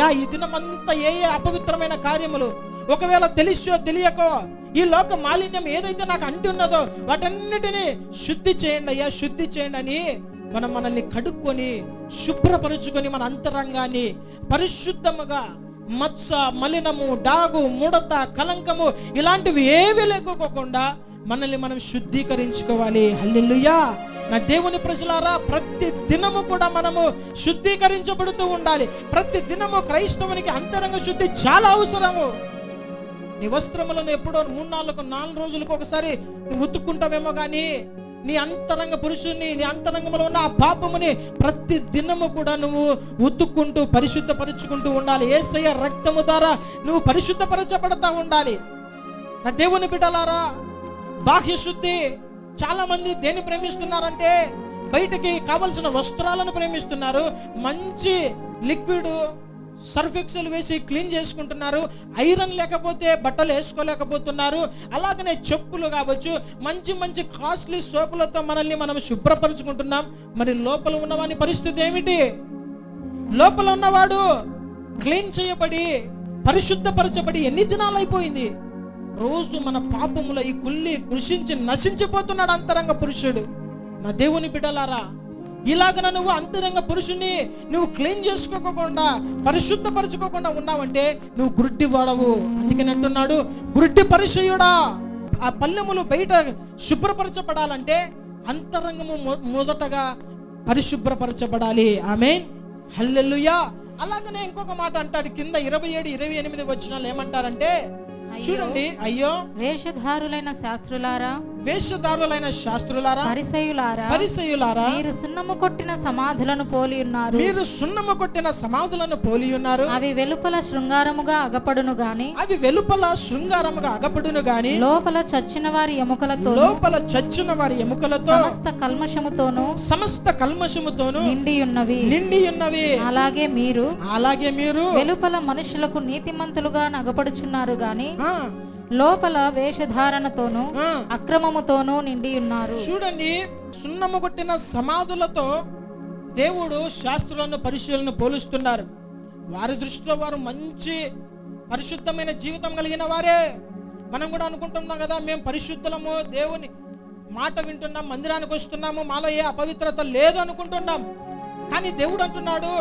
అయ్యా ఈ దినమంతా ఏ అపవిత్రమైన కార్యములు, ఒకవేళ తెలిసో తెలియకో ఈ లోక మాలిన్యం ఏదైతే నాకు అంటి ఉన్నదో వాటన్నిటినీ శుద్ధి చేయండి అయ్యా, శుద్ధి చేయండి అని మనల్ని కడుక్కొని శుభ్రపరుచుకొని మన అంతరంగాన్ని పరిశుద్ధముగా మత్స, మలినము, డాగు, ముడత, కలంకము ఇలాంటివి ఏవి లేకోకుండా మనల్ని మనం శుద్ధీకరించుకోవాలి. హల్లెలూయా. నా దేవుని ప్రజలారా, ప్రతి దినము కూడా మనము శుద్ధీకరించబడుతూ ఉండాలి. ప్రతి దినము క్రైస్తవునికి అంతరంగ శుద్ధి చాలా అవసరము. నీ వస్త్రములను ఎప్పుడో 3-4 రోజులకు ఒకసారి నువ్వు ఉతుక్కుంటావేమో కానీ నీ అంతరంగ పురుషుని, నీ అంతరంగంలో ఉన్న ఆ పాపముని ప్రతి దినము కూడా నువ్వు ఉతుక్కుంటూ పరిశుద్ధపరుచుకుంటూ ఉండాలి. యేసయ్య రక్తము ద్వారా నువ్వు పరిశుద్ధపరచబడతా ఉండాలి. నా దేవుని బిడ్డలారా, బాహ్య శుద్ధి చాలా మంది దేన్ని ప్రేమిస్తున్నారంటే బయటకి కావలసిన వస్త్రాలను ప్రేమిస్తున్నారు. మంచి లిక్విడ్ సర్ఫ్ ఎక్సెల్ వేసి క్లీన్ చేసుకుంటున్నారు. ఐరన్ లేకపోతే బట్టలు వేసుకోలేకపోతున్నారు. అలాగనే చెప్పులు కావచ్చు, మంచి మంచి కాస్ట్లీ సోపులతో మనల్ని మనం శుభ్రపరుచుకుంటున్నాం. మరి లోపల ఉన్నవాని పరిస్థితి ఏమిటి? లోపల ఉన్నవాడు క్లీన్ చేయబడి పరిశుద్ధపరచబడి ఎన్ని దినాలు అయిపోయింది? రోజు మన పాపముల ఈ కుళ్ళి కృషించి నశించిపోతున్నాడు అంతరంగ పురుషుడు. నా దేవుని బిడ్డలారా, ఇలాగన నువ్వు అంతరంగ పురుషుని నువ్వు క్లీన్ చేసుకోకుండా పరిశుద్ధపరచుకోకుండా ఉన్నావంటే నువ్వు గుడ్డి వాడవు. అందుకని అంటున్నాడు, గుడ్డి పరిచయుడా. ఆ పల్లెములు బయట శుభ్రపరచబడాలంటే అంతరంగము మొదటగా పరిశుభ్రపరచబడాలి. ఆమేన్, హల్లెలూయా. అలాగనే ఇంకొక మాట అంటాడు కింద 27-28 వచనాలు ఏమంటారంటే చూడండి, అయ్యో వేషధారులైన శాస్త్రులారా, వేషధారులైన శాస్త్రులారా, పరిసయ్యులారా, మీరు సున్నము కొట్టిన సమాధులను పోలి ఉన్నారు. మీరు సున్నము కొట్టిన సమాధులను పోలి ఉన్నారు. అవి వెలుపల శృంగారముగా అగపడును గాని, అవి వెలుపల శృంగారముగా అగపడును గాని, లోపల చచ్చిన వారి ఎముకలతో, లోపల చచ్చిన వారి ఎముకలతో, సమస్త కల్మషముతోను నిండి ఉన్నవి. అలాగే మీరు వెలుపల మనుషులకు నీతిమంతులుగా నగపడుచున్నారు గాని లోపల వేషధారణతోను అక్రమముతోను నిండి ఉన్నారు. చూడండి, సున్నము కొట్టిన సమాధులతో దేవుడు శాస్త్రులను పరిశీలన పోలుస్తున్నారు. వారి దృష్టిలో వారు మంచి పరిశుద్ధమైన జీవితం కలిగిన వారే. మనం కూడా అనుకుంటున్నాం కదా, మేము పరిశుద్ధులము, దేవుని మాట వింటున్నాం, మందిరానికి వస్తున్నాము, మాలో ఏ అపవిత్రత లేదు అనుకుంటున్నాం. కానీ దేవుడు అంటున్నాడు,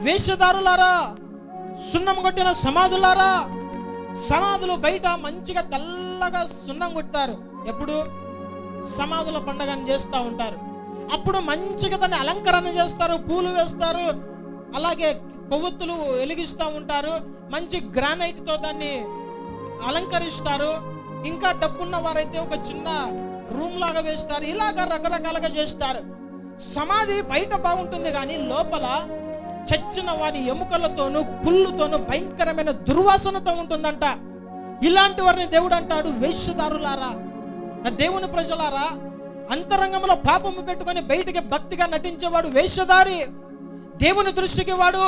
వేషధారులారా, సున్నం కొట్టిన సమాధులారా. సమాధులు బయట మంచిగా తెల్లగా సున్నం కొడతారు. ఎప్పుడు? సమాధుల పండుగను చేస్తూ ఉంటారు. అప్పుడు మంచిగా దాన్ని అలంకరణ చేస్తారు, పూలు వేస్తారు, అలాగే కొవ్వొత్తులు వెలిగిస్తూ ఉంటారు, మంచి గ్రానైట్తో దాన్ని అలంకరిస్తారు. ఇంకా డబ్బున్న వారైతే ఒక చిన్న రూమ్ లాగా వేస్తారు. ఇలాగా రకరకాలుగా చేస్తారు. సమాధి బయట బాగుంటుంది కానీ లోపల చచ్చిన వారి ఎముకలతోనూ కుళ్ళుతోనూ భయంకరమైన దుర్వాసనతో ఉంటుందంట. ఇలాంటి వారిని దేవుడు అంటాడు, వేషధారులారా. నా దేవుని ప్రజలారా, అంతరంగంలో పాపము పెట్టుకొని బయటికి భక్తిగా నటించేవాడు వేషధారి. దేవుని దృష్టికి వాడు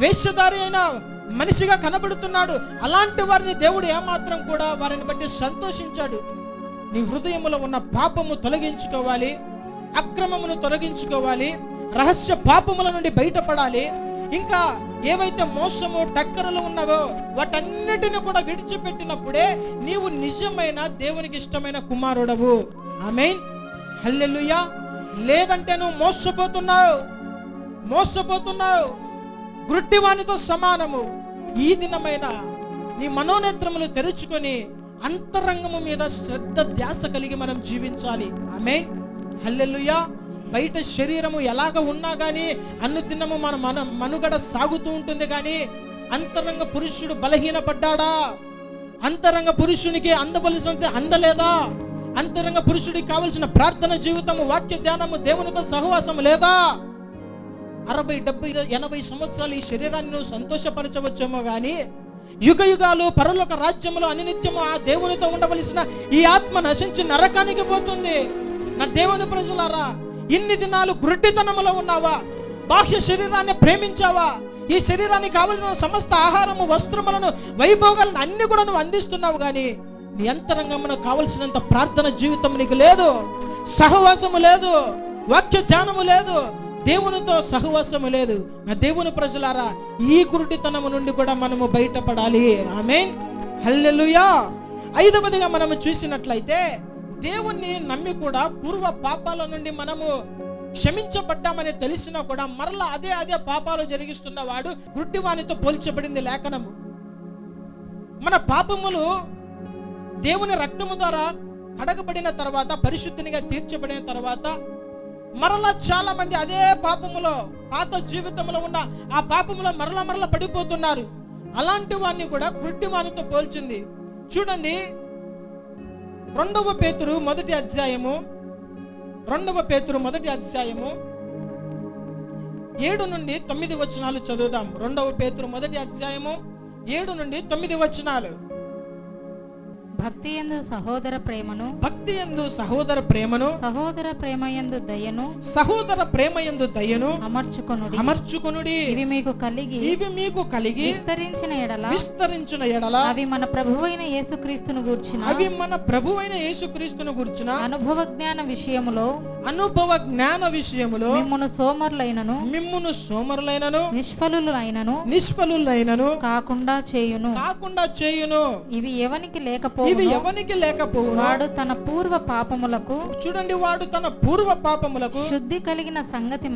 వేషధారి అయిన మనిషిగా కనబడుతున్నాడు. అలాంటి వారిని దేవుడు ఏమాత్రం కూడా వారిని బట్టి సంతోషించాడు. నీ హృదయంలో ఉన్న పాపము తొలగించుకోవాలి, అక్రమమును తొలగించుకోవాలి, రహస్య పాపముల నుండి బయటపడాలి. ఇంకా ఏవైతే మోసము టక్కరలు ఉన్నావో వాటన్నిటిని కూడా విడిచిపెట్టినప్పుడే నీవు నిజమైన దేవునికి ఇష్టమైన కుమారుడవు. ఆమేన్, హల్లెలూయా. లేదంటే నువ్వు మోసపోతున్నావు, గుడ్డివానితో సమానము. ఈ దినమైన నీ మనోనేత్రములు తెరుచుకొని అంతరంగము మీద శ్రద్ధ ధ్యాస కలిగి మనం జీవించాలి. ఆమేన్, హల్లెలూయా. బయట శరీరము ఎలాగ ఉన్నా కానీ అనుదినము మన మనుగడ సాగుతూ ఉంటుంది. కానీ అంతరంగ పురుషుడు బలహీనపడ్డాడా? అంతరంగ పురుషునికి అందవలసినంత అందలేదా? అంతరంగ పురుషుడికి కావలసిన ప్రార్థన జీవితము, వాక్య ధ్యానము, దేవునితో సహవాసము లేదా? 60, 70, 80 సంవత్సరాలు ఈ శరీరాన్ని నువ్వు సంతోషపరచవచ్చేమో కానీ యుగ యుగాలు పరలోక రాజ్యములో అనినిత్యము ఆ దేవునితో ఉండవలసిన ఈ ఆత్మ నశించి నరకానికి పోతుంది. నా దేవుని ప్రజలారా, ఇన్ని దినాలు గుడ్డితనములో ఉన్నావా? బాహ్య శరీరాన్ని ప్రేమించావా? ఈ శరీరానికి కావలసిన సమస్త ఆహారము, వస్త్రములను, వైభోగాలను అన్ని కూడా నువ్వు అందిస్తున్నావు. కానీ నీ అంతరంగమున కావలసినంత ప్రార్థన జీవితం నీకు లేదు, సహవాసము లేదు, వాక్య ధ్యానము లేదు, దేవునితో సహవాసము లేదు. నా దేవుని ప్రజలారా, ఈ గురుడితనము నుండి కూడా మనము బయటపడాలి. ఆమేన్, హల్లెలూయా. ఐదవదిగా మనము చూసినట్లయితే, దేవుణ్ణి నమ్మి కూడా పూర్వ పాపాల నుండి మనము క్షమించబడ్డామని తెలిసినా కూడా మరలా అదే పాపాలు జరిగిస్తున్న వాడు గుడ్డివానితో పోల్చబడింది లేఖనము. మన పాపములు దేవుని రక్తము ద్వారా కడగబడిన తర్వాత, పరిశుద్ధినిగా తీర్చబడిన తర్వాత మరలా చాలా మంది అదే పాపములో, పాత జీవితంలో ఉన్న ఆ పాపములో మరలా పడిపోతున్నారు. అలాంటి వాడిని కూడా గుడ్డివానితో పోల్చింది. చూడండి, 2 పేతురు మొదటి అధ్యాయము 7 నుండి 9 వచనాలు చదువుదాం. 2 పేతురు మొదటి అధ్యాయము 7 నుండి 9 వచనాలు. భక్తి యందు సహోదర ప్రేమను, సహోదర ప్రేమయందు దయను అమర్చుకొనుడి. ఇవి మీకు కలిగి విస్తరించిన ఎడల అవి మన ప్రభువైన యేసుక్రీస్తును గూర్చిన అనుభవ జ్ఞాన విషయములో మిమ్మును సోమరులైనను నిష్ఫలులైనను కాకుండా చేయును. ఇవి ఎవనికి లేకపోవును వాడు తన పూర్వ పాపములకు, చూడండి, వాడు తన పూర్వ పాపములకు శుద్ధి కలిగిన సంగతి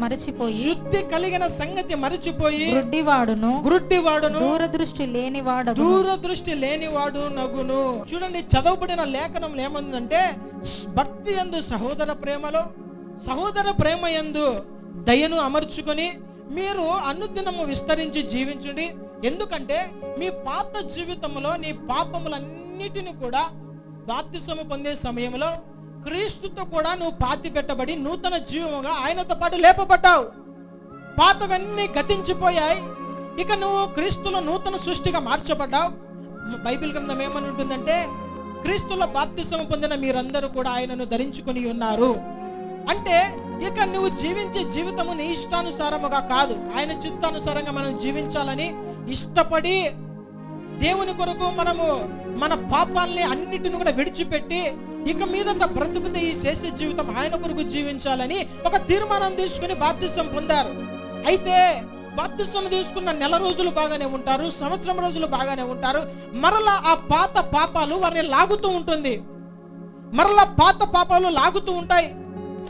మరచిపోయి గుడ్డివాడును దూరదృష్టి లేనివాడు నగును. చూడండి, చదవబడిన లేఖనంలో ఏమందంటే, భక్తి యందు సహోదర ప్రేమ యందు దయను అమర్చుకొని మీరు అనుదినము విస్తరించి జీవించుడి. ఎందుకంటే మీ పాత జీవితంలో నీ పాపములన్నిటిని కూడా బాప్తిసము పొందే సమయంలో క్రీస్తుతో కూడా నువ్వు పాతి పెట్టబడి నూతన జీవముగా ఆయనతో పాటు లేపబడ్డావు. పాతవన్నీ గతించిపోయాయి. ఇక నువ్వు క్రీస్తులో నూతన సృష్టిగా మార్చబడ్డావు. బైబిల్ గ్రంథం ఏమని ఉంటుందంటే, క్రీస్తులో బాప్తిసము పొందిన మీరందరూ కూడా ఆయనను ధరించుకొని ఉన్నారు. అంటే ఇక నువ్వు జీవించే జీవితము నీ ఇష్టానుసారముగా కాదు, ఆయన చిత్తానుసారంగా మనం జీవించాలని ఇష్టపడి దేవుని కొరకు మనము మన పాపాలని అన్నిటిని కూడా విడిచిపెట్టి ఇక మీదట బ్రతుకుతే ఈ శేష జీవితం ఆయన కొరకు జీవించాలని ఒక తీర్మానం తీసుకుని బాప్తిసం పొందారు. అయితే బాప్తిసం తీసుకున్న నెల రోజులు బాగానే ఉంటారు, సంవత్సరం రోజులు బాగానే ఉంటారు. మరలా ఆ పాత పాపాలు వారిని లాగుతూ ఉంటుంది. మరలా పాత పాపాలు లాగుతూ ఉంటాయి.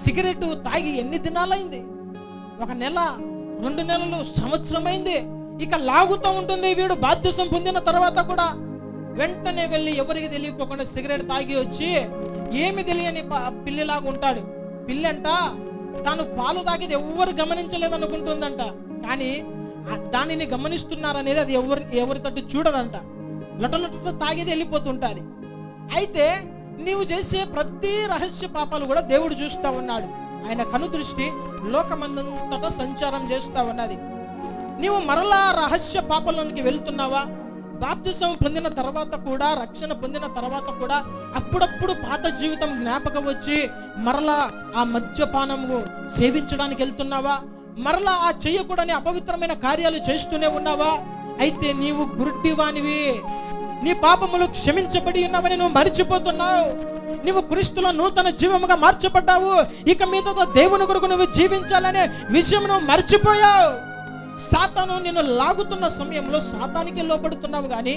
సిగరెట్ తాగి ఎన్ని దినాలైంది? 1 నెల, 2 నెలలు, సంవత్సరమైంది. ఇక లాగుతూ ఉంటుంది. వీడు బాప్తిసం పొందిన తర్వాత కూడా వెంటనే వెళ్ళి ఎవరికి తెలియకోకుండా సిగరెట్ తాగి వచ్చి ఏమి తెలియని పిల్లిలాగా ఉంటాడు. పిల్లంట తాను పాలు తాగేది ఎవరు గమనించలేదనుకుంటుందంట. కానీ దానిని గమనిస్తున్నారనేది అది ఎవరి తట్టు చూడదంట. లొటలొట తాగేది వెళ్ళిపోతుంటుంది. అయితే నీవు చేసే ప్రతి రహస్య పాపాలు కూడా దేవుడు చూస్తా ఉన్నాడు. ఆయన కనుదృష్టి లోకమందంతటా సంచారం చేస్తా ఉన్నది. నీవు మరలా రహస్య పాపాలలోనికి వెళ్తున్నావా? బాప్తిసం పొందిన తర్వాత కూడా, రక్షణ పొందిన తర్వాత కూడా అప్పుడప్పుడు పాత జీవితం జ్ఞాపకం వచ్చి మరలా ఆ మద్యపానము సేవించడానికి వెళ్తున్నావా? మరలా ఆ చేయకూడని అపవిత్రమైన కార్యాలు చేస్తూనే ఉన్నావా? అయితే నీవు గుడ్డివానివి. నీ పాపములు క్షమించబడి ఉన్నావని నువ్వు మరిచిపోతున్నావు. నువ్వు క్రీస్తులో నూతన జీవముగా మార్చబడ్డావు. ఇక మీదట దేవుని కొరకు నువ్వు జీవించాలనే విషయం నువ్వు మర్చిపోయావు. సాతాను నిన్ను లాగుతున్న సమయంలో సాతానికి లోబడుతున్నావు, కానీ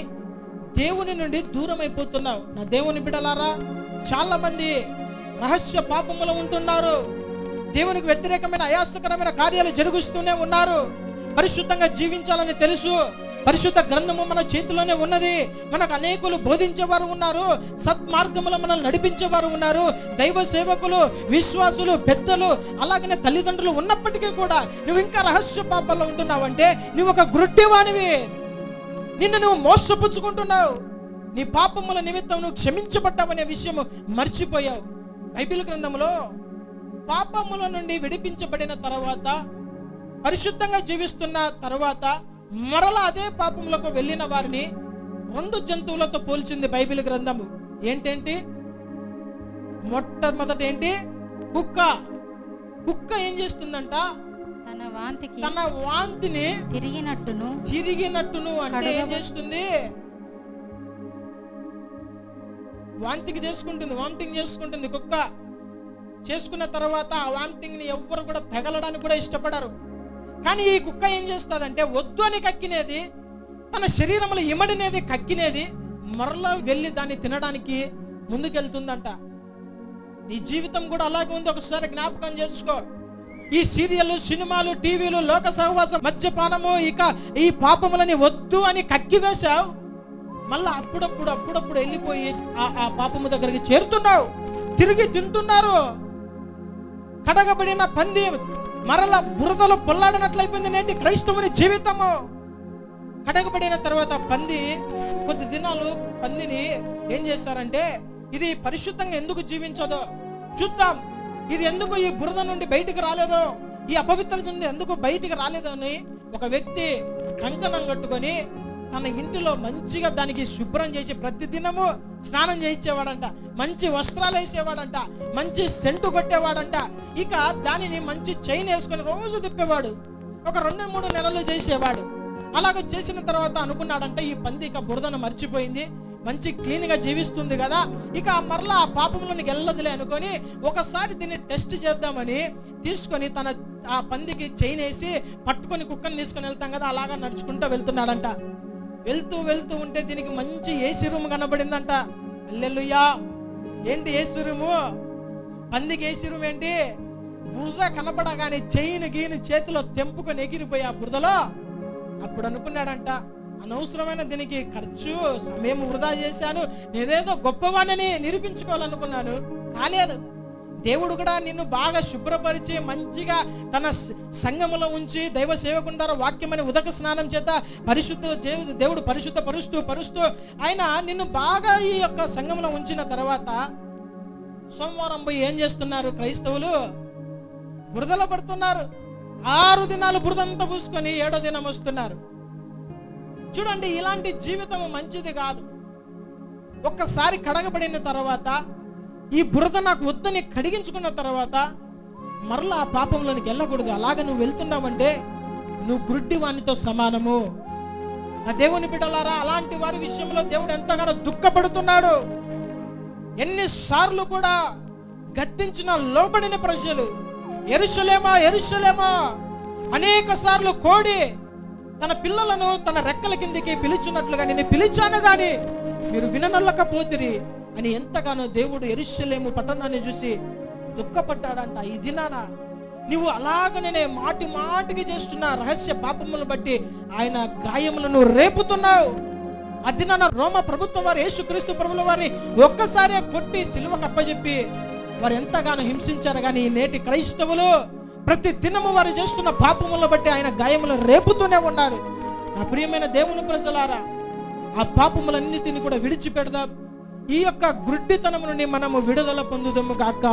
దేవుని నుండి దూరం అయిపోతున్నావు. నా దేవుని బిడ్డలారా, చాలా మంది రహస్య పాపములో ఉంటున్నారు. దేవునికి వ్యతిరేకమైన అయాసకరమైన కార్యాలు జరుగుతూనే ఉన్నారు. పరిశుద్ధంగా జీవించాలని తెలుసు, పరిశుద్ధ గ్రంథము మన చేతిలోనే ఉన్నది. మనకు అనేకులు బోధించేవారు ఉన్నారు, సత్మార్గములో మనల్ని నడిపించేవారు ఉన్నారు, దైవ సేవకులు, విశ్వాసులు, పెద్దలు, అలాగనే తల్లిదండ్రులు ఉన్నప్పటికీ కూడా నువ్వు ఇంకా రహస్య పాపాల్లో ఉంటున్నావంటే నువ్వు ఒక గుడ్డివానివి. నిన్ను నువ్వు మోసపుచ్చుకుంటున్నావు. నీ పాపముల నిమిత్తం నువ్వు క్షమించబడ్డావనే విషయం మర్చిపోయావు. బైబిల్ గ్రంథంలో పాపముల నుండి విడిపించబడిన తర్వాత, పరిశుద్ధంగా జీవిస్తున్న తర్వాత మరలా అదే పాపములకు వెళ్ళిన వారిని 2 జంతువులతో పోల్చింది బైబిల్ గ్రంథము. ఏంటేంటి? మొట్టమొదట ఏంటి? కుక్క. కుక్క ఏం చేస్తుందంట? తన వాంతిని తిరిగినట్టును అంటే ఏం చేస్తుంది? వాంతింగ్ చేసుకుంటుంది కుక్క. చేసుకున్న తర్వాత ఆ వామిటింగ్ని ఎవ్వరు కూడా తగలడానికి కూడా ఇష్టపడరు. కానీ ఈ కుక్క ఏం చేస్తుందంటే వద్దు అని కక్కినేది, తన శరీరంలో ఇమడినేది కక్కినేది మరలా వెళ్ళి దాన్ని తినడానికి ముందుకెళ్తుందంట. నీ జీవితం కూడా అలాగే ఉంది. ఒకసారి జ్ఞాపకం చేసుకో. ఈ సీరియల్, సినిమాలు, టీవీలు, లోక సహవాసం, మద్యపానము, ఇక ఈ పాపములని వద్దు అని కక్కివేశావు. మళ్ళా అప్పుడప్పుడు వెళ్ళిపోయి ఆ పాపము దగ్గరికి చేరుతున్నావు, తిరిగి తింటున్నారు. కడగబడిన పంది మరల బురదలో పొల్లాడినట్లయిపోయింది నేటి క్రైస్తవుని జీవితము. కడగబడిన తర్వాత పంది కొద్ది దినాలు పందిని ఏం చేస్తారంటే, ఇది పరిశుద్ధంగా ఎందుకు జీవించదో చూద్దాం, ఇది ఎందుకు ఈ బురద నుండి బయటికి రాలేదో, ఈ అపవిత్రత నుండి ఎందుకు బయటికి రాలేదో అని ఒక వ్యక్తి కంకణం కట్టుకొని తన ఇంటిలో మంచిగా దానికి శుభ్రం చేసి ప్రతి దినము స్నానం చేయించేవాడంట, మంచి వస్త్రాలు వేసేవాడంట, మంచి సెంటు కొట్టేవాడంట. ఇక దానిని మంచి చైన్ వేసుకొని రోజు తిప్పేవాడు. ఒక 2-3 నెలలు చేసేవాడు. అలాగ చేసిన తర్వాత అనుకున్నాడంట, ఈ పంది ఇక బురదను మర్చిపోయింది, మంచి క్లీన్గా జీవిస్తుంది కదా, ఇక మరలా ఆ పాపంలోనికి వెళ్ళదులే అనుకొని ఒకసారి దీన్ని టెస్ట్ చేద్దామని తీసుకొని తన ఆ పందికి చైన్ వేసి పట్టుకొని కుక్కని తీసుకొని వెళ్తాం కదా, అలాగా నడుచుకుంటూ వెళ్తున్నాడంట. వెళ్తూ ఉంటే దీనికి మంచి ఏసీ రూమ్ కనబడిందంట. హల్లెలూయా! ఏంటి ఏసీ రూము? పందికి ఏసీ రూమ్ ఏంటి? బురద కనబడగానే చైన్ గీని చేతిలో తెంపుకొని ఎగిరిపోయి ఆ బురదలో. అప్పుడు అనుకున్నాడంట, అనవసరమైన దీనికి ఖర్చు, సమయం వృధా చేశాను, నేనేదో గొప్పవాణ్ణని నిరూపించుకోవాలనుకున్నాను, కాలేదు. దేవుడు కూడా నిన్ను బాగా శుభ్రపరిచి మంచిగా తన సంఘములో ఉంచి దైవ సేవకుని ద్వారా వాక్యమని ఉదక స్నానం చేత దేవుడు పరిశుద్ధ పరుస్తూ ఆయన నిన్ను బాగా ఈ యొక్క సంఘంలో ఉంచిన తర్వాత సోమవారం పోయి ఏం చేస్తున్నారు క్రైస్తవులు? బురదలో పడుతున్నారు. 6 దినాలు బురదంతా పూసుకొని 7వ దినం వస్తున్నారు. చూడండి, ఇలాంటి జీవితం మంచిది కాదు. ఒక్కసారి కడగబడిన తర్వాత ఈ బురద నాకు వద్దని కడిగించుకున్న తర్వాత మరలా ఆ పాపంలోనికి వెళ్ళకూడదు. అలాగ నువ్వు వెళ్తున్నావంటే నువ్వు గుడ్డి వానితో సమానము. నా దేవుని బిడ్డలారా, అలాంటి వారి విషయంలో దేవుడు ఎంతగానో దుఃఖపడుతున్నాడు. ఎన్నిసార్లు కూడా గద్దించిన లోబడిన ప్రజలు, యెరూషలేమా అనేక సార్లు కోడి తన పిల్లలను తన రెక్కల కిందికి పిలిచినట్లుగా నేను పిలిచాను కానీ మీరు విననల్లకపోతిరి అని ఎంతగానో దేవుడు యెరూషలేము పట్టణాన్ని చూసి దుఃఖపడ్డాడంట. ఈ దినాన నువ్వు అలాగనే మాటికి చేస్తున్న రహస్య పాపములను బట్టి ఆయన గాయములను రేపుతున్నావు. ఆ దినాన రోమ ప్రభుత్వం వారు యేసుక్రీస్తు ప్రభుల వారిని ఒక్కసారి కొట్టి సిలువకు అప్పచెప్పి వారు ఎంతగానో హింసించారు. కానీ నేటి క్రైస్తవులు ప్రతి దినము వారు చేస్తున్న పాపములను బట్టి ఆయన గాయములు రేపుతూనే ఉన్నారు. నా ప్రియమైన దేవుని ప్రజలారా, ఆ పాపములన్నిటిని కూడా విడిచిపెడదాం. ఈ యొక్క గుడ్డితనం నుండి మనము విడుదల పొందుదాము గాక.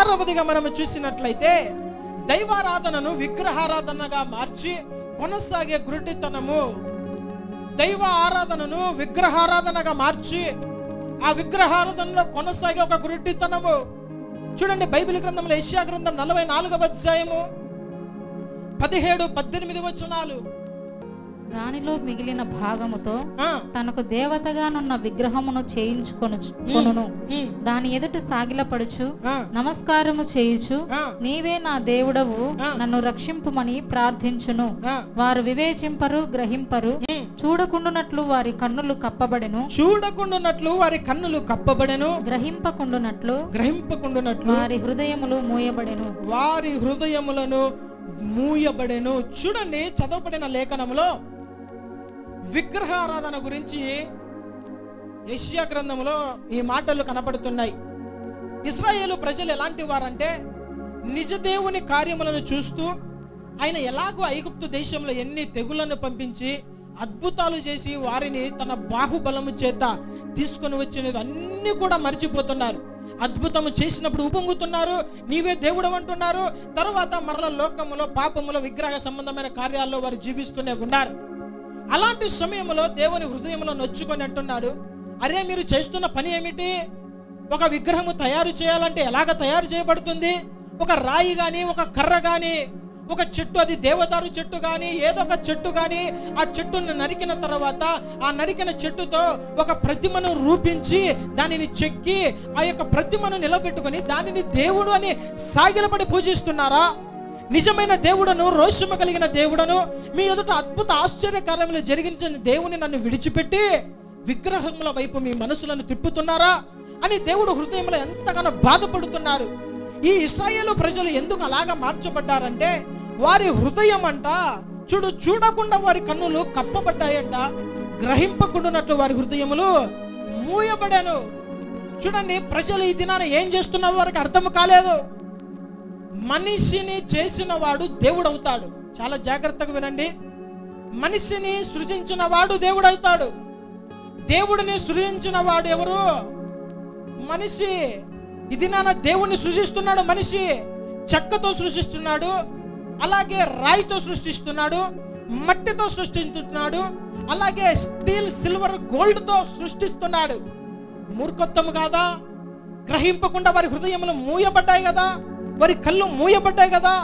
6వదిగా మనము చూసినట్లయితే దైవారాధనను విగ్రహారాధనగా మార్చి కొనసాగే గుడ్డితనము. దైవ ఆరాధనను విగ్రహారాధనగా మార్చి ఆ విగ్రహారాధనలో కొనసాగే ఒక గుడ్డితనము. చూడండి, బైబిల్ గ్రంథంలో యెషయా గ్రంథం 44వ అధ్యాయము 17-18 వచనాలు. దానిలో మిగిలిన భాగముతో తనకు దేవతగానున్న విగ్రహమును చేయించుకొనును, దాని ఎదుట సాగిలపడుచు నమస్కారము చేయుచు, నీవే నా దేవుడవు, నన్ను రక్షింపుమని ప్రార్థించును. వారు వివేచింపరు, గ్రహింపరు. చూడకుండునట్లు వారి కన్నులు కప్పబడెను, గ్రహింపకుండునట్లు వారి హృదయములు మూయబడెను. చూడండి, చదవబడిన లేఖనములో విగ్రహారాధన గురించి యెషయా గ్రంథంలో ఈ మాటలు కనబడుతున్నాయి. ఇశ్రాయేలు ప్రజలు ఎలాంటి వారంటే నిజ దేవుని కార్యములను చూస్తూ ఆయన ఎలాగో ఐగుప్తు దేశంలో ఎన్ని తెగులను పంపించి అద్భుతాలు చేసి వారిని తన బాహుబలము చేత తీసుకొని వచ్చినవి అన్ని కూడా మర్చిపోతున్నారు. అద్భుతము చేసినప్పుడు ఉపొంగుతున్నారు, నీవే దేవుడు అంటున్నారు. తర్వాత మరల లోకములో పాపములో విగ్రహ సంబంధమైన కార్యాల్లో వారు జీవిస్తూనే ఉన్నారు. అలాంటి సమయంలో దేవుని హృదయంలో నొచ్చుకొని అంటున్నాడు, అరే మీరు చేస్తున్న పని ఏమిటి? ఒక విగ్రహము తయారు చేయాలంటే ఎలాగ తయారు చేయబడుతుంది? ఒక రాయి కానీ, ఒక కర్ర కానీ, ఒక చెట్టు, అది దేవదారు చెట్టు కానీ ఏదో ఒక చెట్టు కానీ, ఆ చెట్టును నరికిన తర్వాత ఆ నరికిన చెట్టుతో ఒక ప్రతిమను రూపించి దానిని చెక్కి ఆ యొక్క ప్రతిమను నిలబెట్టుకొని దానిని దేవుడు అని సాగిలపడి పూజిస్తున్నారా? నిజమైన దేవుడను, రోషము కలిగిన దేవుడను, మీ ఎదుట అద్భుత ఆశ్చర్యకార్యములు జరిగించిన దేవుని నన్ను విడిచిపెట్టి విగ్రహముల వైపు మీ మనసులను తిప్పుతున్నారా అని దేవుడు హృదయంలో ఎంతగానో బాధపడుతున్నారు. ఈ ఇశ్రాయేలు ప్రజలు ఎందుకు అలాగా మార్చబడ్డారంటే వారి హృదయం అంట చూడకుండా వారి కన్నులు కప్పబడ్డాయంట, గ్రహింపకుండానట్లు వారి హృదయములు మూయబడాను. చూడండి, ప్రజలు ఈ దినాన ఏం చేస్తున్నారు వారికి అర్థం కాలేదు. మనిషిని చేసిన వాడు దేవుడు అవుతాడు. చాలా జాగ్రత్తగా వినండి. మనిషిని సృజించిన వాడు దేవుడు అవుతాడు. దేవుడిని సృజించిన వాడు ఎవరు? మనిషి. ఇది నాన్న దేవుణ్ణి సృష్టిస్తున్నాడు మనిషి. చెక్కతో సృష్టిస్తున్నాడు, అలాగే రాయితో సృష్టిస్తున్నాడు, మట్టితో సృష్టిస్తున్నాడు, అలాగే స్టీల్, సిల్వర్, గోల్డ్తో సృష్టిస్తున్నాడు. మూర్ఖత్వము కాదా? గ్రహింపకుండా వారి హృదయములు మూయబడ్డాయి కదా, వారి కళ్ళు మూయబడ్డాయి కదా.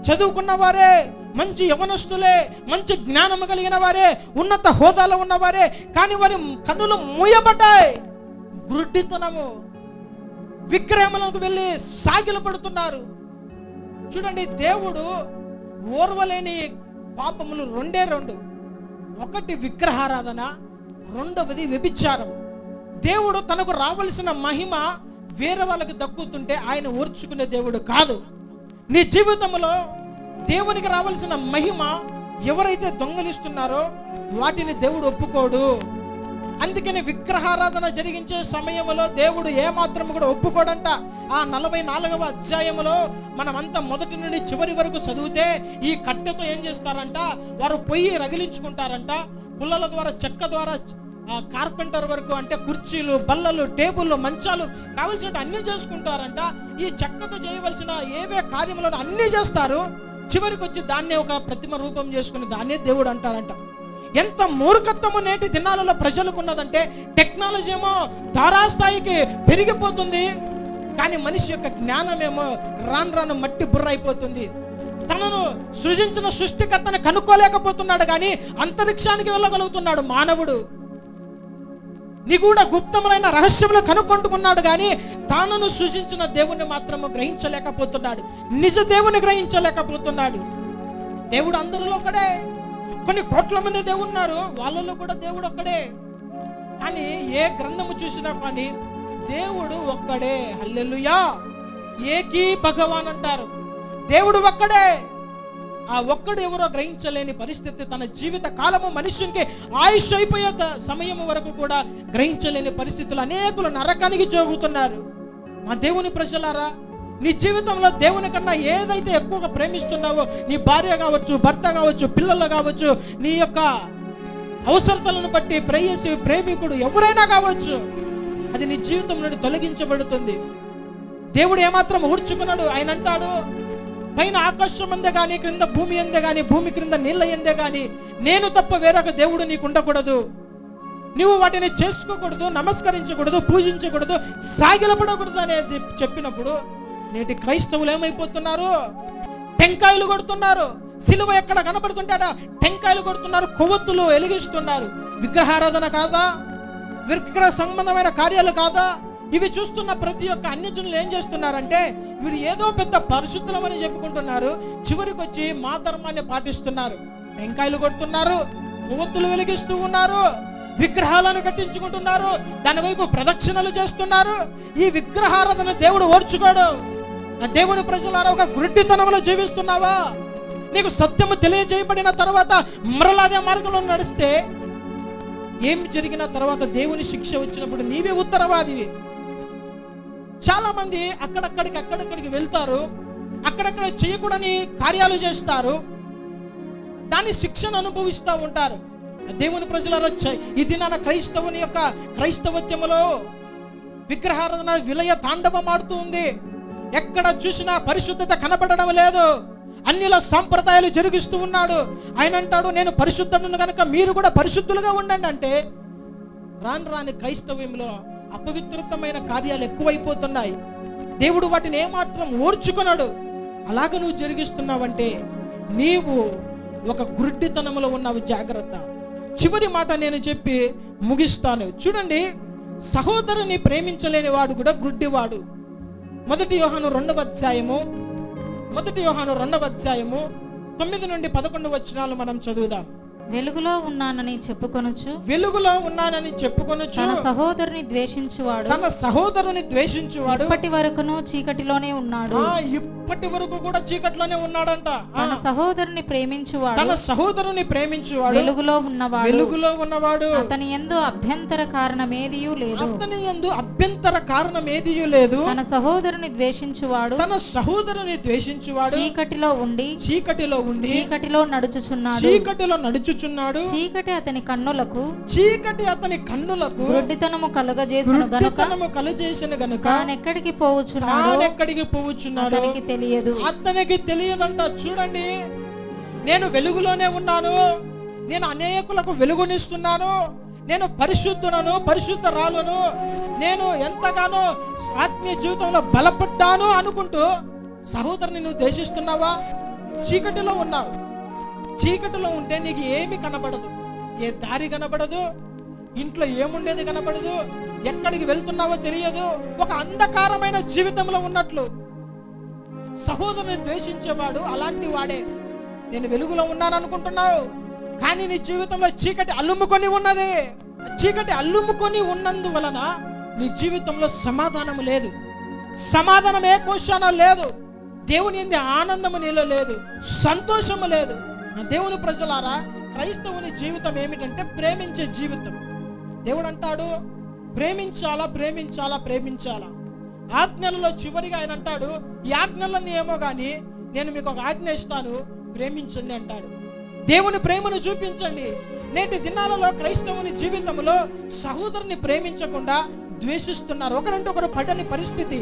చదువుకున్న వారే, మంచి యవనస్తులే, మంచి జ్ఞానము కలిగిన వారే, ఉన్నత హోదాలో ఉన్నవారే, కానీ వారి కన్నులు మూయబడ్డాయి. గుడ్డితనము, విగ్రహములకు వెళ్ళి సాగిలపడుతున్నారు. చూడండి, దేవుడు ఓర్వలేని పాపములు రెండే రెండు. ఒకటి విగ్రహారాధన, రెండవది వ్యభిచారం. దేవుడు తనకు రావలసిన మహిమ వేరే వాళ్ళకి దక్కుతుంటే ఆయన ఓర్చుకునే దేవుడు కాదు. నీ జీవితంలో దేవునికి రావాల్సిన మహిమ ఎవరైతే దొంగలిస్తున్నారో వాటిని దేవుడు ఒప్పుకోడు. అందుకని విగ్రహారాధన జరిగించే సమయంలో దేవుడు ఏమాత్రం కూడా ఒప్పుకోడంట. ఆ 44వ అధ్యాయంలో మనమంతా మొదటి నుండి చివరి వరకు చదివితే ఈ కట్టెతో ఏం చేస్తారంట, వారు పొయ్యి రగిలించుకుంటారంట. పుల్లల ద్వారా, చెక్క ద్వారా, కార్పెంటర్ వరకు, అంటే కుర్చీలు, బల్లలు, టేబుల్లు, మంచాలు కావలసిన అన్ని చేసుకుంటారంట. ఈ చెక్కతో చేయవలసిన ఏవే కార్యములను అన్ని చేస్తారు. చివరికి వచ్చి దాన్నే ఒక ప్రతిమ రూపం చేసుకుని దాన్నే దేవుడు అంటారంట. ఎంత మూర్ఖత్వము నేటి దినాలలో ప్రజలకు ఉన్నదంటే, టెక్నాలజీ ఏమో తారాస్థాయికి పెరిగిపోతుంది, కానీ మనిషి యొక్క జ్ఞానమేమో రాను మట్టి బుర్ర అయిపోతుంది. తనను సృజించిన సృష్టికర్తను కనుక్కోలేకపోతున్నాడు, కానీ అంతరిక్షానికి వెళ్ళగలుగుతున్నాడు మానవుడు. నిగూఢ గుప్తములైన రహస్యములు కనుక్కుంటున్నాడు, కానీ తాను సృజించిన దేవుణ్ణి మాత్రము గ్రహించలేకపోతున్నాడు. నిజ దేవుని గ్రహించలేకపోతున్నాడు. దేవుడు అందరిలో ఒకడే. కొన్ని కోట్ల మంది దేవుడు ఉన్నారు, వాళ్ళలో కూడా దేవుడు ఒక్కడే. కానీ ఏ గ్రంథము చూసినా కానీ దేవుడు ఒక్కడే. హల్లెలూయా. ఏకీ భగవాన్ అంటారు. దేవుడు ఒక్కడే. ఆ ఒక్కడు ఎవరో గ్రహించలేని పరిస్థితి. తన జీవిత కాలము మనుష్యునికి ఆయుష్ అయిపోయే సమయం వరకు కూడా గ్రహించలేని పరిస్థితులు అనేకులు నరకానికి జోగుతున్నారు. మా దేవుని ప్రజలారా, నీ జీవితంలో దేవుని కన్నా ఏదైతే ఎక్కువగా ప్రేమిస్తున్నావో, నీ భార్య కావచ్చు, భర్త కావచ్చు, పిల్లలు కావచ్చు, నీ యొక్క అవసరతలను బట్టి ప్రేయసి, ప్రేమికుడు ఎవరైనా కావచ్చు, అది నీ జీవితం నుండి తొలగించబడుతుంది. దేవుడు ఏమాత్రం ఊడ్చుకున్నాడు. ఆయన అంటాడు, పైన ఆకాశం అందే కానీ, క్రింద భూమి అందే కానీ, భూమి క్రింద నీళ్ళ ఎందే కానీ నేను తప్ప వేరొక దేవుడు నీకు ఉండకూడదు. నువ్వు వాటిని చేసుకోకూడదు, నమస్కరించకూడదు, పూజించకూడదు, సాగిలపడకూడదు అనేది చెప్పినప్పుడు నేటి క్రైస్తవులు ఏమైపోతున్నారు? టెంకాయలు కొడుతున్నారు. సిలువ ఎక్కడ కనబడుతుంటే టెంకాయలు కొడుతున్నారు, కొవ్వొత్తులు వెలిగిస్తున్నారు. విగ్రహారాధన కాదా? విగ్రహ సంబంధమైన కార్యాలు కాదా? ఇవి చూస్తున్న ప్రతి ఒక్క అన్యజనులు ఏం చేస్తున్నారంటే, వీరు ఏదో పెద్ద పరిశుద్ధమని చెప్పుకుంటున్నారు, చివరికి వచ్చి మా ధర్మాన్ని పాటిస్తున్నారు. టెంకాయలు కొడుతున్నారు, కొవ్వొత్తులు వెలిగిస్తూ ఉన్నారు, విగ్రహాలను కట్టించుకుంటున్నారు, దాని వైపు ప్రదక్షిణలు చేస్తున్నారు. ఈ విగ్రహారాధన దేవుడు ఓర్చుకోడు. నా దేవుని ప్రజలారా, ఒక గుడ్డితనంలో జీవిస్తున్నావా? నీకు సత్యము తెలియజేయబడిన తర్వాత మరలాదే మార్గంలో నడిస్తే ఏం జరిగిన తర్వాత దేవుని శిక్ష వచ్చినప్పుడు నీవే ఉత్తరవాదివి. చాలా మంది అక్కడక్కడికి వెళ్తారు, అక్కడక్కడ చేయకూడని కార్యాలు చేస్తారు, దాని శిక్షను అనుభవిస్తూ ఉంటారు. దేవుని ప్రజలారా, ఇది నా క్రైస్తవుని యొక్క క్రైస్తవత్యములో విగ్రహారాధన విలయ తాండవం ఆడుతూ ఉంది. ఎక్కడ చూసినా పరిశుద్ధత కనబడడం లేదు. అన్యుల సాంప్రదాయాలు జరిగిస్తూ ఉన్నాడు. ఆయన అంటాడు, నేను పరిశుద్ధులను కనుక మీరు కూడా పరిశుద్ధులుగా ఉండండి అంటే, రాని క్రైస్తవ్యంలో అపవిత్రమైన కార్యాలు ఎక్కువైపోతున్నాయి. దేవుడు వాటిని ఏమాత్రం ఓర్చుకున్నాడు. అలాగ నువ్వు జరిగిస్తున్నావంటే నీవు ఒక గుడ్డితనములో ఉన్నావు, జాగ్రత్త. చివరి మాట నేను చెప్పి ముగిస్తాను. చూడండి, సహోదరుని ప్రేమించలేని వాడు కూడా గుడ్డివాడు. 1 యోహాను 2వ అధ్యాయము 9 నుండి 11 వచనాలు మనం చదువుదాం. వెలుగులో ఉన్నానని చెప్పుకొనుచు తన సహోదరుని ద్వేషించువాడు ఇప్పటి వరకును చీకటిలోనే ఉన్నాడు. ఇప్పటి వరకు కూడా చీకటిలోనే ఉన్నాడంట. తన సహోదరుని ప్రేమించువాడు వెలుగులో ఉన్నవాడు అతని యందు అభ్యంతర కారణమేదియూ లేదు. తన సహోదరుని ద్వేషించువాడు చీకటిలో ఉండి చీకటిలో నడుచుచున్నాడు. చీకటి అతని కన్నులకు గుడ్డితనము కలుగజేసిన గనుక ఎక్కడికి పోవచ్చున్నాడో అతనికి తెలియదంట. చూడండి, నేను వెలుగులోనే ఉన్నాను, నేను అనేకులకు వెలుగునిస్తున్నాను, నేను పరిశుద్ధరాలను, నేను ఎంతగానో ఆత్మీయ జీవితంలో బలపడ్డాను అనుకుంటూ సహోదరుని నువ్వు ద్వేషిస్తున్నావా? చీకటిలో ఉన్నావు. చీకటిలో ఉంటే నీకు ఏమి కనబడదు, ఏ దారి కనబడదు, ఇంట్లో ఏముండేది కనబడదు, ఎక్కడికి వెళ్తున్నావో తెలియదు, ఒక అంధకారమైన జీవితంలో ఉన్నట్లు. సహోదరుని ద్వేషించేవాడు అలాంటి వాడే. నేను వెలుగులో ఉన్నాను అనుకుంటున్నావు, కానీ నీ జీవితంలో చీకటి అల్లుముకొని ఉన్నది. చీకటి అల్లుముకొని ఉన్నందువలన నీ జీవితంలో సమాధానం లేదు, సమాధానం ఏ కోశాన లేదు, దేవుని యందు ఆనందము నీలో లేదు, సంతోషము లేదు. నా దేవుని ప్రజలారా, క్రైస్తవుని జీవితం ఏమిటంటే ప్రేమించే జీవితం. దేవుడు అంటాడు, ప్రేమించాలా. ఆజ్ఞలలో చివరిగా ఆయన అంటాడు, ఈ ఆజ్ఞలన్నీ ఏమో కానీ నేను మీకు ఒక ఆజ్ఞ ఇస్తాను, ప్రేమించండి అంటాడు. దేవుని ప్రేమను చూపించండి. నేటి దినాలలో క్రైస్తవుని జీవితంలో సహోదరుని ప్రేమించకుండా ద్వేషిస్తున్నారు. ఒకరంటే ఒకరు పడని పరిస్థితి,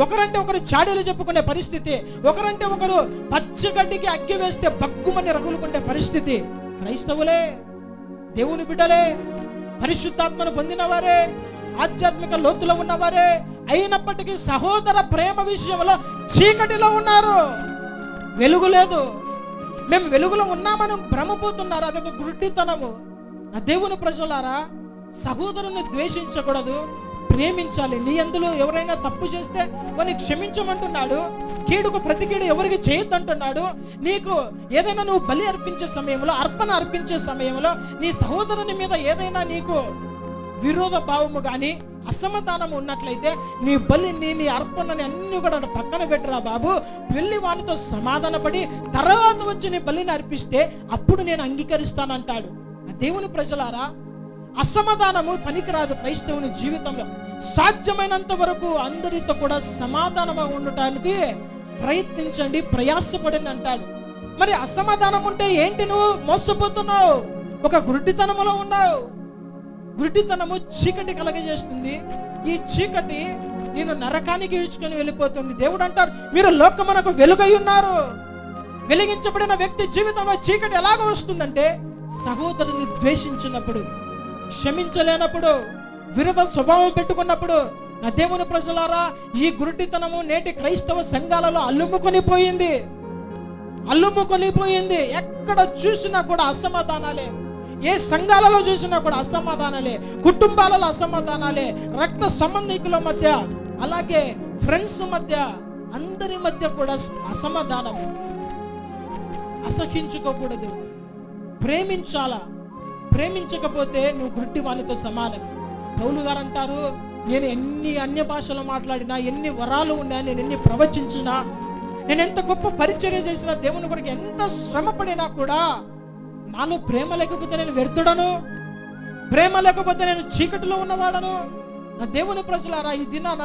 ఒకరంటే ఒకరు చాడీలు చెప్పుకునే పరిస్థితి, ఒకరంటే ఒకరు పచ్చగడ్డికి అగ్గి వేస్తే బగ్గుమని రగులుకునే పరిస్థితి. క్రైస్తవులే, దేవుని బిడ్డలే, పరిశుద్ధాత్మను పొందినవారే, ఆధ్యాత్మిక లోతులో ఉన్నవారే అయినప్పటికీ సహోదర ప్రేమ విషయంలో చీకటిలో ఉన్నారు. వెలుగు లేదు. మేము వెలుగులో ఉన్నామని భ్రమపోతున్నారు. అదొక గుడ్డితనము. నా దేవుని ప్రజలారా, సహోదరుని ద్వేషించకూడదు, ప్రేమించాలి. నీ అందులో ఎవరైనా తప్పు చేస్తే వారిని క్షమించమంటున్నాడు. కీడుకు ప్రతి కీడు ఎవరికి చేయొద్దంటున్నాడు. నీకు ఏదైనా నువ్వు బలి అర్పించే సమయంలో, అర్పణ అర్పించే సమయంలో నీ సహోదరుని మీద ఏదైనా నీకు విరోధ భావము కానీ అసమాధానం ఉన్నట్లయితే నీ బలిని, నీ అర్పణని అన్ని కూడా పక్కన పెట్టరా బాబు, వెళ్ళి వానితో సమాధానపడి తర్వాత వచ్చి నీ బలిని అర్పిస్తే అప్పుడు నేను అంగీకరిస్తానంటాడు. దేవుని ప్రజలారా, అసమాధానము పనికిరాదు క్రైస్తవుని జీవితంలో. సాధ్యమైనంత వరకు అందరితో కూడా సమాధానంగా ఉండటానికి ప్రయత్నించండి, ప్రయాసపడండి అంటాడు. మరి అసమాధానం ఉంటే ఏంటి? నువ్వు మోసపోతున్నావు, ఒక గుడ్డితనములో ఉన్నావు. గుడ్డితనము చీకటి కలగజేస్తుంది. ఈ చీకటి నేను నరకానికి ఈడ్చుకొని వెళ్ళిపోతుంది. దేవుడు అంటారు, మీరు లోకమునకు వెలుగై ఉన్నారు. వెలిగించబడిన వ్యక్తి జీవితంలో చీకటి ఎలాగ వస్తుందంటే, సహోదరుని ద్వేషించినప్పుడు, క్షమించలేనప్పుడు, విరోధ స్వభావం పెట్టుకున్నప్పుడు. నా దేవుని ప్రజలారా, ఈ గుడ్డితనము నేటి క్రైస్తవ సంఘాలలో అల్లుముకొని పోయింది. ఎక్కడ చూసినా కూడా అసమాధానాలే. ఏ సంఘాలలో చూసినా కూడా అసమాధానాలే, కుటుంబాలలో అసమాధానాలే, రక్త సంబంధికుల మధ్య, అలాగే ఫ్రెండ్స్ మధ్య, అందరి మధ్య కూడా అసమాధానం. అసహించుకోకూడదు, ప్రేమించాలా. ప్రేమించకపోతే నువ్వు గుడ్డి వానితో సమానం. పౌలు గారు అంటారు, నేను ఎన్ని అన్య భాషలు మాట్లాడినా, ఎన్ని వరాలు ఉన్నా, నేను ఎన్ని ప్రవచించినా, నేను ఎంత గొప్ప పరిచర్య చేసినా, దేవుని కొరకు ఎంత శ్రమ పడినా కూడా నాలో ప్రేమ లేకపోతే నేను వ్యర్థుడను, ప్రేమ లేకపోతే నేను చీకటిలో ఉన్నవాడను. నా దేవుని ప్రజలారా, ఈ దినాన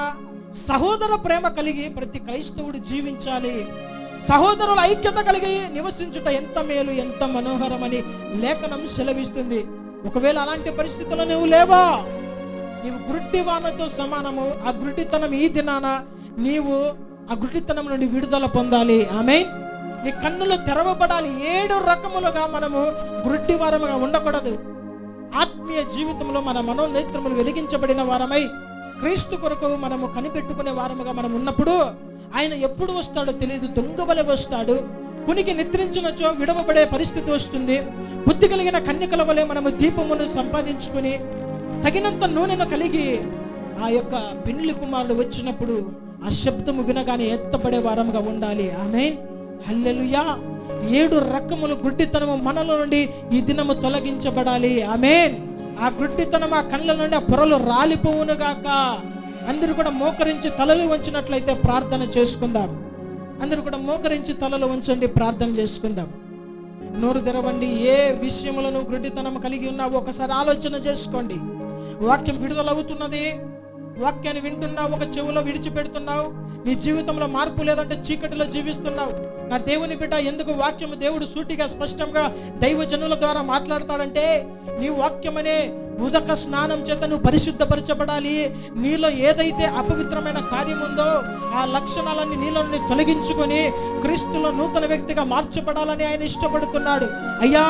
సహోదర ప్రేమ కలిగి ప్రతి క్రైస్తవుడు జీవించాలి. సహోదరుల ఐక్యత కలిగి నివసించుట ఎంత మేలు, ఎంత మనోహరమని లేఖనం సెలవిస్తుంది. ఒకవేళ అలాంటి పరిస్థితుల్లో నువ్వు లేవా, నీవు గుడ్డి వానతో సమానము. ఆ గుడ్డితనం ఈ దినాన నీవు ఆ గుడ్డితనం నుండి విడుదల పొందాలి. ఆమేన్. నీ కన్నులు తెరవబడాలి. 7 రకములుగా మనము గుడ్డి వారముగా ఉండకూడదు. ఆత్మీయ జీవితంలో మన మనోనేత్రములు వెలిగించబడిన వారమై క్రీస్తు కొరకు మనము కనిపెట్టుకునే వారముగా మనం ఉన్నప్పుడు ఆయన ఎప్పుడు వస్తాడో తెలియదు. దొంగ వలె వస్తాడు. కునికి నిద్రించినచో విడవబడే పరిస్థితి వస్తుంది. బుద్ధి కలిగిన కన్యకల వలె మనము దీపమును సంపాదించుకుని తగినంత నూనెను కలిగి ఆ యొక్క పెండ్లి కుమారుడు వచ్చినప్పుడు ఆ శబ్దము వినగానే ఎత్తపడే వారముగా ఉండాలి. ఆమేన్, హల్లెలూయా. 7 రకముల గుడ్డితనము మనలో నుండి ఈ దినము తొలగించబడాలి. ఆమేన్. ఆ గుడ్డితనం ఆ కళ్ళ నుండి ఆ పొరలు రాలిపోవును గాక. అందరూ కూడా మోకరించి తలలు వంచినట్లయితే ప్రార్థన చేసుకుందాం. అందరూ కూడా మోకరించి తలలు వంచండి, ప్రార్థన చేసుకుందాం. నోరు తెరవండి. ఏ విషయములను గుడ్డితనం కలిగి ఉన్నావో ఒకసారి ఆలోచన చేసుకోండి. వాక్యం విడుదలవుతున్నది, వాక్యాన్ని వింటున్నావు, ఒక చెవులో విడిచిపెడుతున్నావు, నీ జీవితంలో మార్పు లేదంటే చీకటిలో జీవిస్తున్నావు. నా దేవుని బిడ్డ, ఎందుకు వాక్యము దేవుడు సూటిగా స్పష్టంగా దైవజనుల ద్వారా మాట్లాడతాడంటే నీ వాక్యం అనే ఉదక స్నానం చేత నువ్వు పరిశుద్ధపరచబడాలి. నీలో ఏదైతే అపవిత్రమైన కార్యం ఉందో ఆ లక్షణాలన్నీ నీలో నుండి తొలగించుకొని క్రీస్తులో నూతన వ్యక్తిగా మార్చబడాలని ఆయన ఇష్టపడుతున్నాడు. అయ్యా,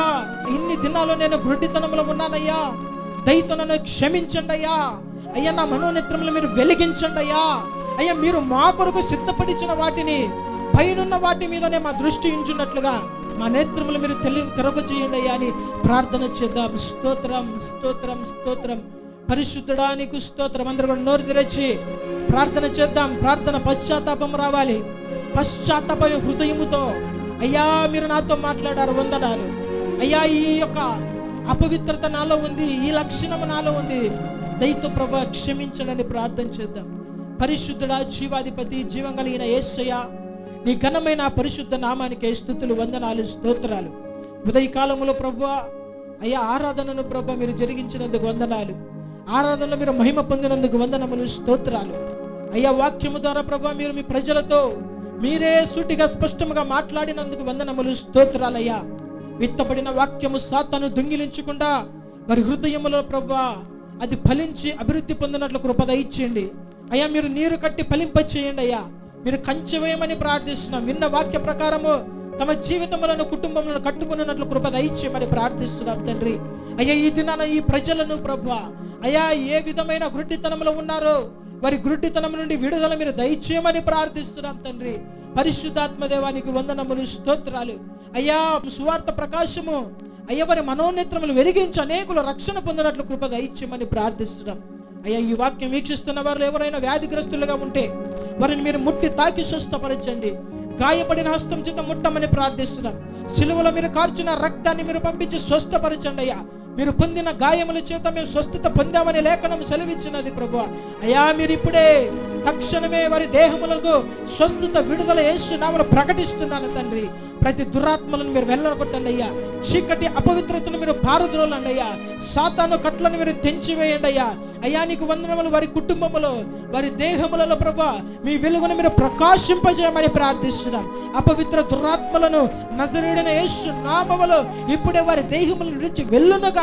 ఇన్ని దినాలు నేను గుడ్డితనంలో ఉన్నానయ్యా, దయతో నన్ను క్షమించండి అయ్యా. అయ్యా, నా మనోనేత్రములు మీరు వెలిగించండి అయ్యా. అయ్యా, మీరు మా కొరకు సిద్ధపడిచిన వాటిని పైనున్న వాటి మీదనే మా దృష్టి ఉంచున్నట్లుగా మా నేత్రములు మీరు తెరవ చేయండి అయ్యా అని ప్రార్థన చేద్దాం. స్తోత్రం, స్తోత్రం, స్తోత్రం. పరిశుద్ధుడా నీకు స్తోత్రం. అందరూ కూడా నోరు తెరచి ప్రార్థన చేద్దాం. ప్రార్థన పశ్చాత్తాపం రావాలి. పశ్చాత్తాప హృదయముతో అయ్యా మీరు నాతో మాట్లాడారు, వందనాలు అయ్యా. ఈ యొక్క అపవిత్రత నాలో ఉంది, ఈ లక్షణము నాలో ఉంది, దయతో ప్రభా క్షమించడని ప్రార్థన చేద్దాం. పరిశుద్ధుడా, జీవాధిపతి, జీవం కలిగిన యేసయ్య, నీ ఘనమైన పరిశుద్ధ నామానికి స్తుతులు, వందనాలు, స్తోత్రాలు. ఉదయకాలములో ప్రభువా అయ్యా ఆరాధనను ప్రభా మీరు జరిగించినందుకు వందనాలు. ఆరాధనలో మీరు మహిమ పొందినందుకు వందనములు, స్తోత్రాలు. అయ్యా, వాక్యము ద్వారా ప్రభా మీరు మీ ప్రజలతో మీరే సూటిగా స్పష్టంగా మాట్లాడినందుకు వందనములు, స్తోత్రాలయ్యా. విత్తబడిన వాక్యము సాతాను దొంగిలించకుండా వారి హృదయములో ప్రభువా అది ఫలించి అభివృద్ధి పొందినట్లు కృప దయచేయండి అయ్యా. మీరు నీరు కట్టి ఫలింప చేయండి అయ్యా. మీరు కంచె వేయమని ప్రార్థిస్తున్నాం. విన్న వాక్య ప్రకారము తమ జీవితములను కుటుంబములను కట్టుకున్నట్లు కృప దయచేయమని ప్రార్థిస్తున్నాం తండ్రి. అయ్యా, ఈ దినాన ఈ ప్రజలను ప్రభువా అయ్యా ఏ విధమైన గుడ్డితనంలో ఉన్నారో వారి గుడ్డితనం నుండి విడుదల మీరు దయచేయమని ప్రార్థిస్తున్నాం తండ్రి. పరిశుద్ధాత్మ దేవానికి వందనములు, స్తోత్రాలు అయ్యా. సువార్త ప్రకాశము అయ్యా వారి మనోనేత్రములు వెలిగించి అనేకులు రక్షణ పొందినట్లు కృప దయచేయమని ప్రార్థిస్తున్నాం అయ్యా. ఈ వాక్యం వీక్షిస్తున్న వారు ఎవరైనా వ్యాధిగ్రస్తులుగా ఉంటే వారిని మీరు ముట్టి తాకి స్వస్థపరచండి. గాయపడిన హస్తం చేత ముట్టమని ప్రార్థిస్తున్నాం. సిలువలో మీరు కార్చిన రక్తాన్ని మీరు పంపించి స్వస్థపరచండి అయ్యా. మీరు పొందిన గాయముల చేత మేము స్వస్థత పొందామని లేఖనం సెలవిచ్చినది ప్రభువా. అయ్యా, మీరు ఇప్పుడే తక్షణమే వారి దేహములకు స్వస్థత విడుదల యేసు నామములో ప్రకటిస్తున్నాను తండ్రి. ప్రతి దురాత్మలను మీరు వెళ్ళగొట్టండి అయ్యా. చీకటి అపవిత్రతను మీరు పారద్రోలండి అయ్యా. సాతాను కట్లను మీరు తెంచివేయండి అయ్యా. అయ్యా, నీకు వందనములు. వారి కుటుంబములో వారి దేహములలో ప్రభువా మీ వెలుగును మీరు ప్రకాశింపజేయమని ప్రార్థిస్తున్నాం. అపవిత్ర దురాత్మలను నజరేయుడైన యేసు నామములో ఇప్పుడే వారి దేహముల నుంచి వెళ్ళునుగాక.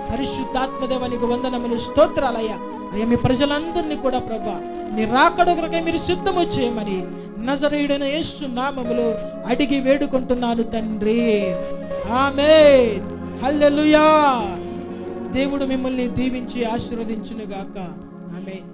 పరిశుద్ధాత్మదేవానికి వందనములు, స్తోత్రాలయ్యా. అయ్యా, మీ ప్రజలందరినీ కూడా ప్రభువా నీ రాకడ కొరకై మీరు సిద్ధము చేయమని నజరేయుడైన యేసు నామములో అడిగి వేడుకుంటున్నాను తండ్రి. ఆమేన్, హల్లెలూయా. దేవుడు మిమ్మల్ని దీవించి ఆశీర్వదించునుగాక. ఆమేన్.